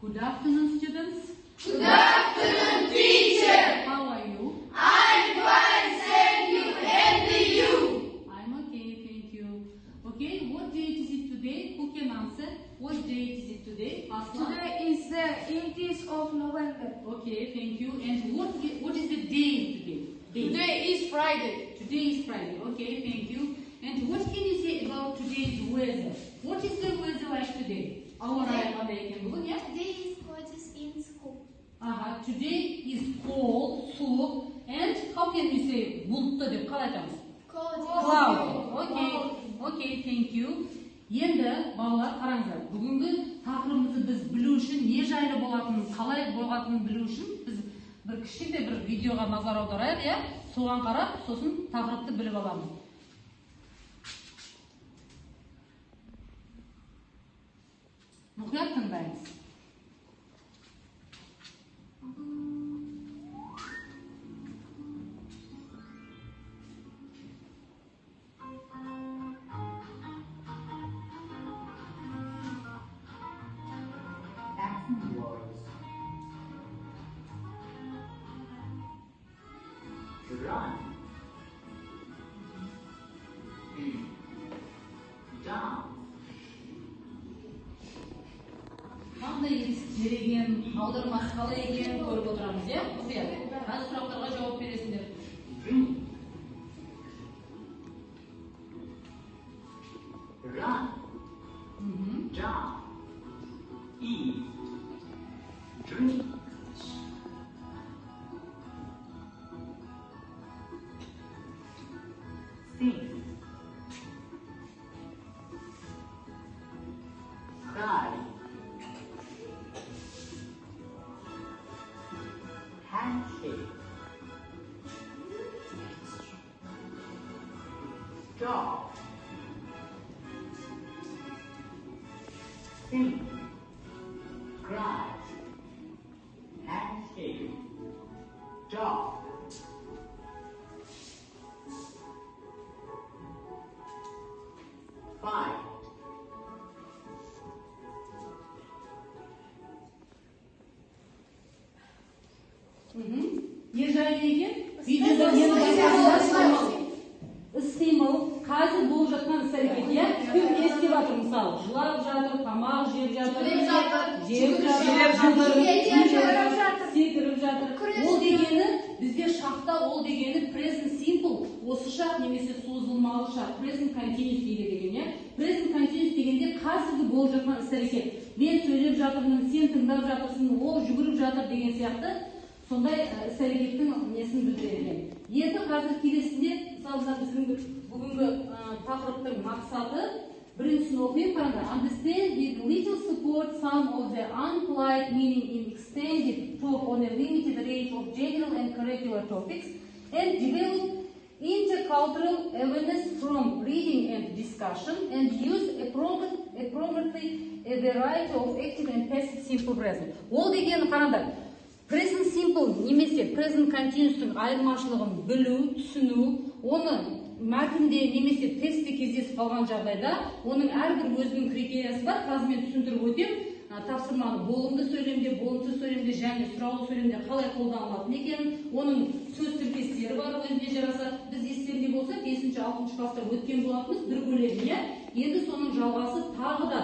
Good afternoon, students. Good afternoon, teacher. How are you? I'm fine, thank you. And you? I'm okay, thank you. Okay, what date is it today? Who can answer? What date is it today? Asma? Today is the 18th of November. Okay, thank you. And what is the day today? Day. Today is Friday. Today is Friday. Okay, thank you. And what can you say about today's weather? What is the weather like today? Our yeah? Today is gorgeous in school. Today is cold, soğuk, and how can we say bulutlu деп қалай айтамыз? Cloudy. Okay, thank you. Енді балалар қараңыздар, бүгінгі тақырыбымызды біз білу үшін не жайлы болатынын, қалай болатынын білу үшін біз бір кішкентай бір видеоға назар аударайық, иә? Соған қарап, сосын тақырыпты біліп аламыз. Мұқият тыңдаймыз. Action words. Run. Down. Қандай ереген, аудармасы қалай екенін көріп отырамыз, иә? Мұқият. Қазір сұрақтарға жауап бересіңдер. Drink. Run. Down. Eat. Drink. Sing. Cry. Handshake. Stop. Sing. Cry. Handshake. Stop. Five. Не жайлы екен? Видеода нені байқадыңдар? Іс-қимыл, қазір болып жатқан іс-әрекет, иә? Кім не істеп жатыр, мысалы, жылап жатыр, тамақ жеп жатыр, секіріп жатыр. Ол дегені, бізде шақта ол дегені present simple, осы шақ немесе созылмалы шақ, present continuous дейді деген, иә? Present continuous дегенде қазіргі болып жатқан іс-әрекет. Мен сөйлеп жатырмын, сен тыңдап жатырсың, ол жүгіріп жатыр деген сияқты. Сондай іс-әрекеттің несін білдіреді. Енді қазір келесінде, мысалы біздің бүгінгі тақырыптың мақсаты, біріншісін оқиын қараңдар. Understand with little support some of the unpolite meaning in extended talk on a limited range of general and curricular topics and develop intercultural awareness from reading and discussion and use appropriately a variety of active and passive simple present. Ол дегені қараңдар. Present simple немесе present continuous'тың айырмашылығын білу, түсіну, оны мәтінде немесе тестте кездесіп қалған жағдайда, оның әрбір өзінің критериясы бар. Қазір мен түсіндіріп өтем, тапсырманы болымды сөйлемде, болымсыз сөйлемде және сұраулы сөйлемде қалай қолданылатын екенін, оның сөз тіркестері бар өзіне жараса. Біз естеріңде болса, 5-6 класста өткен болатынбыз бір бөлігіне. Енді соның жалғасы тағы да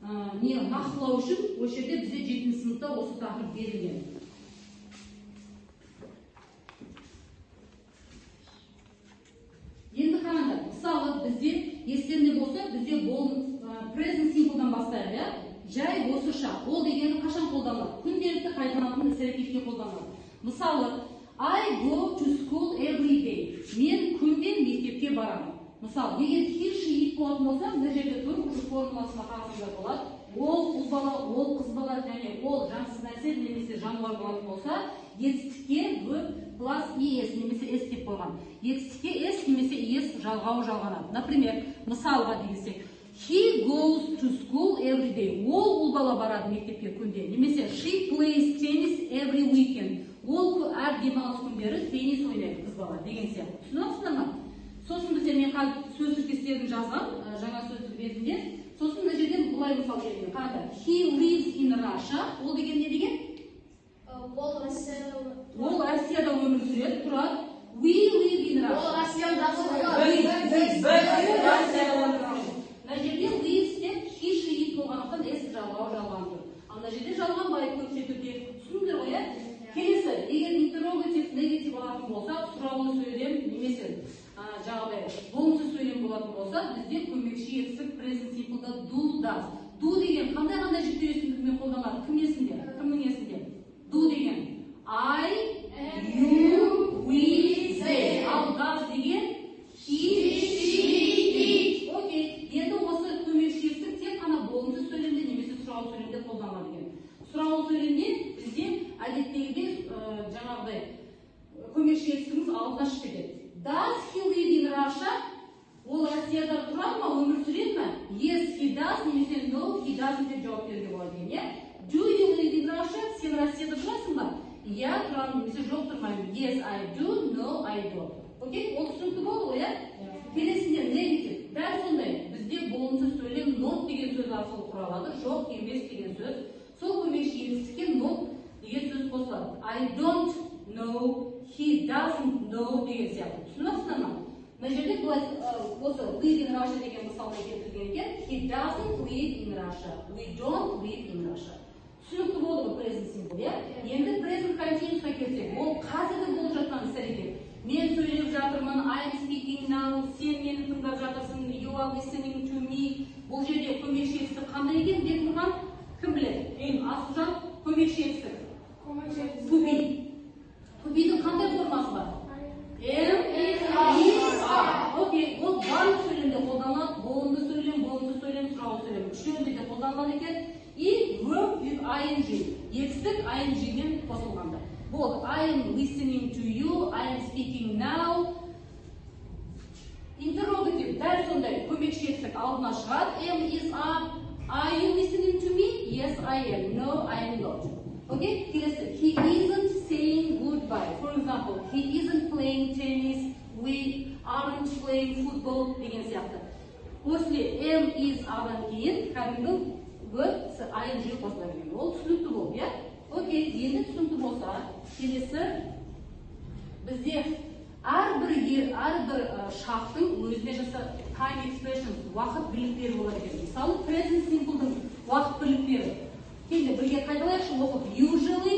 нақтылау үшін, осы жерде бізде 7-ші сыныпта осы тақырып берілген. Енді қараңдар, мысалы бізде естерінде болса, бізде present simple'дан бастайық, иә? Жай осы шақ. Ол дегені қашан қолданылады? Күнделікті қайталанатын іс-әрекетке қолданылады. Мысалы, I go to school every day. Мен күнде мектепке барамын. Мысалы, егер he, she, it болатын болса, мына жерде тұр, формуласына қарасында болады. Ол ұл бала, ол қыз бала және ол жансыз нәрсе немесе жануар болатын болса, етістікке v плюс es немесе s деп қойған. Етістікке s немесе es жалғауы жалғанады. Например, мысалға дегенсек, he goes to school every day. Ол ұл бала барады мектепке күнде. Немесе she plays tennis every weekend. Ол әр демалыс күндері теннис ойнайды қыз бала деген сияқты. Түсініп отырсыздар ма? Сосын бізде мен сөз тіркестерін жазған, жаңа сөздік ретінде. Сосын мына жерден былай былай мысал келтірейін. Қараңдар. He lives in Russia. Ол деген не деген? Ол Россияда. Ол Россияда өмір сүреді, тұрады. We live in Russia. Ол Россияда Мына жерде lives деп he she болғандықтан s жалған тұр. Ана жерде жалған бай көрсетуде. Түсіндіңдер ғой, иә? Келесі, егер интеррогатив, негатив алатын болса, сұраулы сөйлем немесе жаңағыдай болымсыз сөйлем болатын болса, бізде көмекші етістік present simple'да do, does. Do деген қандай жүктеу есімдігімен қолданылады? Кім есінде? Кімнің есінде? Do деген I, you, we, they. Ал does деген he, she, it. Окей. Енді осы көмекші етістік тек қана болымсыз сөйлемде немесе сұраулы сөйлемде қолданылады екен. Сұраулы сөйлемде бізде әдеттегідей жаңағыдай көмекші етістігіміз алдына шығып кетеді. Does he live in Russia? Ол Россияда тұрады ма, өмір сүреді ме? Yes, he does, немесе no, he doesn't деп жауап беруге болады екен, иә? Do you live in Russia? Сен Россияда тұрасың ба? Иә, тұрамын, немесе жоқ тұрмаймын. Yes, I do, no, I don't. Окей, ол түсінікті болды ғой, иә? Келесінде негатив. Дәл сондай, бізде болымсыз сөйлем not деген сөз арқылы құралады, жоқ, емес деген сөз. Сол көмекші етістікке not деген сөз қосылады. I don't know, he doesn't know деген сияқты. Түсінесіңдер ме? Мына жерде осы live in Russia деген мысалға келтірген екен. He doesn't live in Russia. We don't live in Russia. Түсінікті болды ғой present simple, иә? Енді present continuous'a келсек, ол қазіргі болып жатқан іс-әрекет. Мен сөйлеп жатырмын, I'm speaking now, сен мені тыңдап жатырсың, you are listening to me. Бұл жерде көмекші етістік қандай екен деп тұрған кім біледі? Асылжан, көмекші етістік. To be. To be'дің қандай формасы бар? Окей, ол барлық сөйлемде қолданылады, болымды сөйлем, сұраулы сөйлем. Үшеуінде де қолданылады екен. И verb with ing. Етістік ing-мен қосылғанда. Болды, I am listening to you, I am speaking now. Interrogative, дәл сондай көмекші етістік алдына шығады. Am is up. Are you listening to me? Yes, I am. No, I am not. Okay, келесі. He isn't saying goodbye. For example, he isn't playing tennis. We aren't playing football. Деген сияқты. После am is up-дан кейін кәдімгі verb ing қосыла келген. Ол түсінікті болды, иә? Окей, енді түсінікті болса, келесі бізде әрбір шақтың өзіне жаса time expressions, уақыт бірліктері болады екен. Мысалы, present simple'дың уақыт бірліктері. Келді, бірге қайталайықшы оқып. Usually,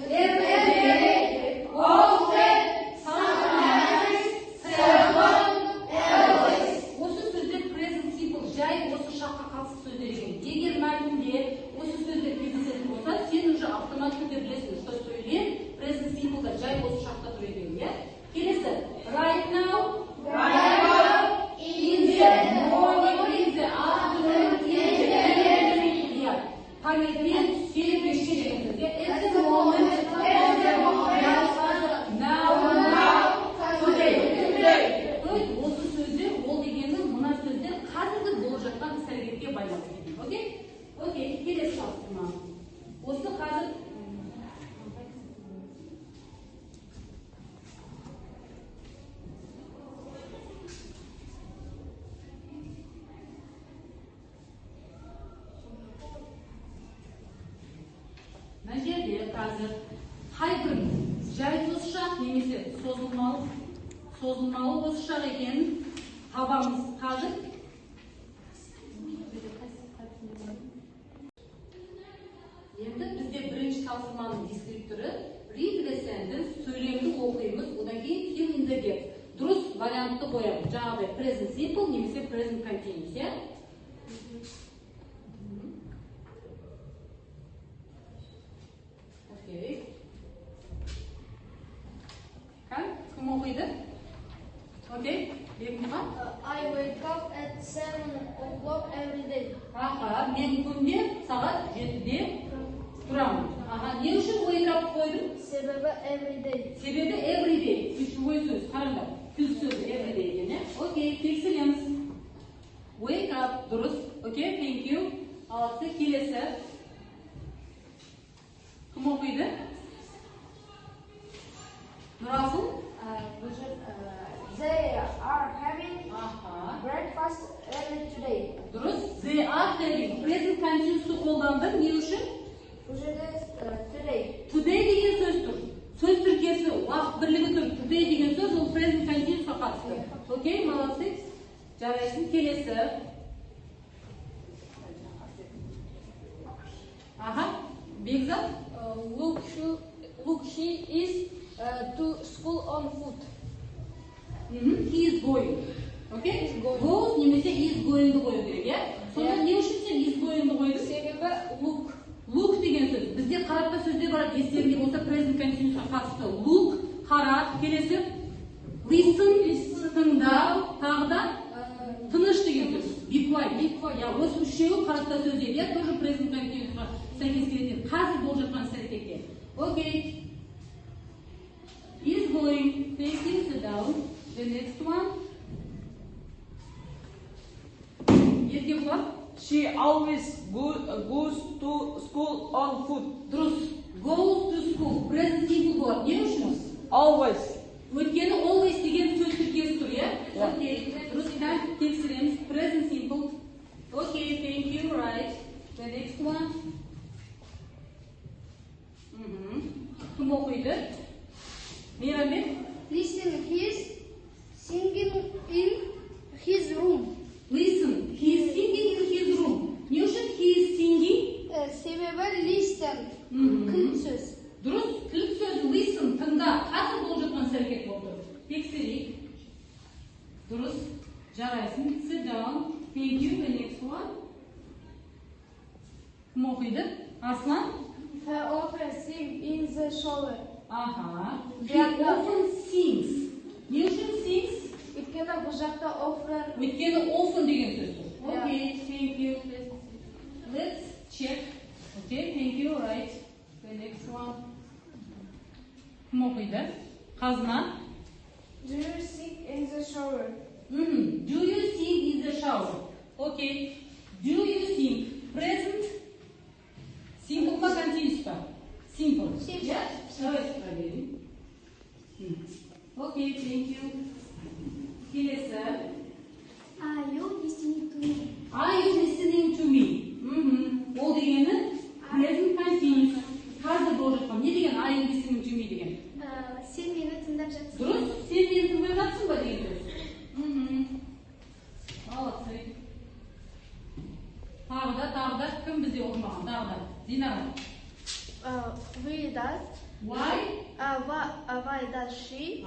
every day, often, sometimes, seldom, always. Осы сөздер present simple, жай осы шаққа қатысты сөздер екен. Егер мәтінде осы сөздер кездесетін болса, сен уже автомат түрде білесің, что сөйлем present simple'да жай осы шақта тұр екен, иә? Келесі, right now, in the morning, in the afternoon, in the evening. Yeah. Таңертең, түсте, кешке деген сөз. At the moment, now, today. То есть осы сөздер, ол дегеннің мына сөздер қазіргі болып жатқан іс-әрекетке байланысты. Окей? Окей, келесі салыстырма. Осы қазір мына жерде қазір hybrid жай қосшақ немесе созылмалы қосшақ екенін табамыз. Қазір енді бізде бірінші салыстырманың дескриптörі read the sentence, сөйлемді оқимыз, одан кейін fill in the gaps. Дұрыс вариантты қоямыз. Жаңағыдай present simple немесе present continuous, иә? Окей. Кім оқиды? Окей. I wake up at 7 o'clock every day. Аха, мен күнде сағат 7-де тұрамын. Аха, не үшін wake up қойдым? Себебі every day. Себебі every day. Ключевой сөз, қараңдар. Күз сөзі every day екен, иә? Окей, тексереміз. Wake up, дұрыс. Окей, thank you. Алысы келесі. Кім оқиды? Нұрасыл? They are having Аха. breakfast early today. Дұрыс. They үшін? Бұл жерде today. Today деген сөз тұр. Сөз тіркесі, уақыт бірлігі тұр. Today деген сөз ол present continuous'қа қатысты. Окей, молодцы. Жарайсың, келесі. Аха, Бекзат. Look, he is to school on foot. He is going. Окей? Is going. Goes немесе is going'ді қою керек, иә? Сонда не үшін сен is going'ді қойдың? Себебі look. Look деген сөз. Бізде қаратпа сөздер бар, естеріңде болса present continuous'қа қатысты. Look, қарат, келесі. Listen, тыңдау, тағы да тыныш деген сөз. Be quiet. Я осы үшеуі қаратпа сөздер, иә? Тоже present continuous'қа сәйкес келетін. Қазір болып жатқан іс-әрекетте. Окей. Is going. Thank you. Sit down. The next one. Еркебұлан. She always goes to school on foot. Дұрыс. Goes to school. Present simple болады. Не үшін? Always. Өйткені always деген сөз тіркесі тұр, иә? Yeah. Окей. Дұрыс. Тексереміз. Present simple. Okay, thank you. Right. The next one. Кім оқиды? Мейрамбек. Listen, he is singing in his room. Listen. He is singing in his room. Не үшін he is singing? Себебі listen. Мгм. Кілт сөз. Дұрыс, кілт сөз listen, тыңда. Қазір болып жатқан іс-әрекет болды. Тексерейік. Дұрыс. Жарайсың. Sit down. Thank you. The next one. Кім оқиды? Арслан? He often sing in the shower. Аха. He Жақта. often sings. Не үшін sings? Өйткені бұл жақта often. Өйткені often деген сөз тұр. Yeah. Okay, thank you. Let's check. Okay, thank you. Right. The next one. Кім оқиды? Қазына? Do you sing in the shower? Do you sing in the shower? Okay. Do you sing? Present? Simple па continuous па? Simple. Simple. Yeah? Давайте проверим. Okay, thank you. Келесі. Are you listening to me? Are you listening to me? Ол дегені present continuous. Қазір болып жатқан. Не деген are you listening to me деген? Сен мені тыңдап жатсың. Дұрыс. Сен мені тыңдап жатсың ба деген сөз. Молодцы. Тағы да кім бізде оқымаған? Тағы да. Динара. Why does Why? why does she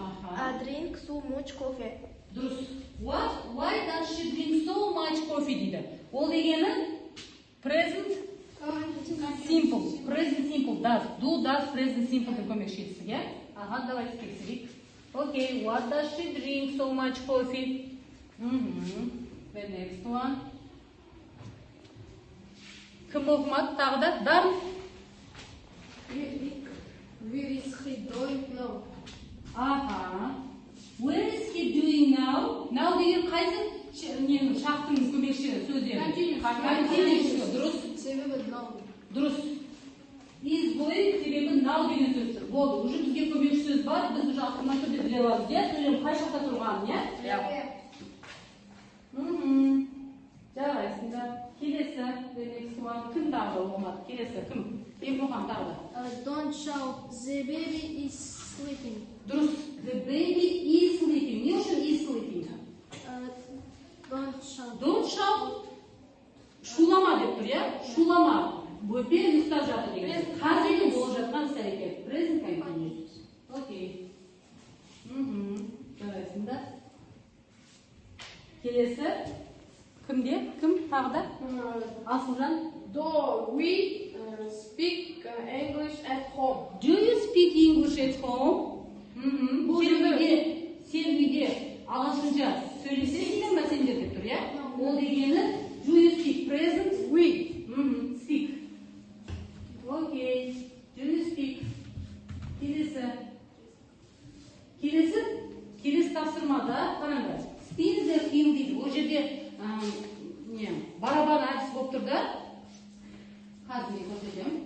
drink so much coffee? Дұрыс. Why does she drink so much coffee дейді. Ол дегені present simple. Present simple does. Do does present simple деп көмекшісі, иә? Аха, давайте тексерейік. Okay, what does she drink so much coffee? The next one. Кім оқымады? Тағы да. Дан. Where is he doing now? Аха. Where is he doing now? Now деген қайсы ненің шақтың көмекші сөзі? Continuous. Дұрыс. Себебі now. Дұрыс. Is going себебі now деген сөз тұр. Болды. Уже бізге көмекші сөз бар. Біз уже автоматты түрде біле аламыз, иә? Сөйлем қай жақта тұрғанын, иә? Жарайсыңдар. Келесі. The next one. Кім тағы да оқымады? Келесі кім? Бекмұхан тағы да. Don't shout. The baby is sleeping. Дұрыс. The baby is sleeping. Не үшін is sleeping? Don't shout. Don't shout. Шулама деп тұр, иә? Шулама. Бөпе ұйықтап жатыр деген. Қазір болып жатқан іс-әрекет. Present continuous. Окей. Жарайсыңдар. Келесі. Кімде? Кім? Тағы да? Асылжан. Do we speak English at home? Do you speak English at home? Сен үйде ағылшынша сөйлесесіңдер ме сендер деп тұр, иә? Ол дегені do you speak present? We. Speak. Okay. Do you speak? Келесі тапсырмада қараңдар. Spin the wheel дейді. Ол жерде барабан әдісі болып тұр да. Қазір көрсетемін.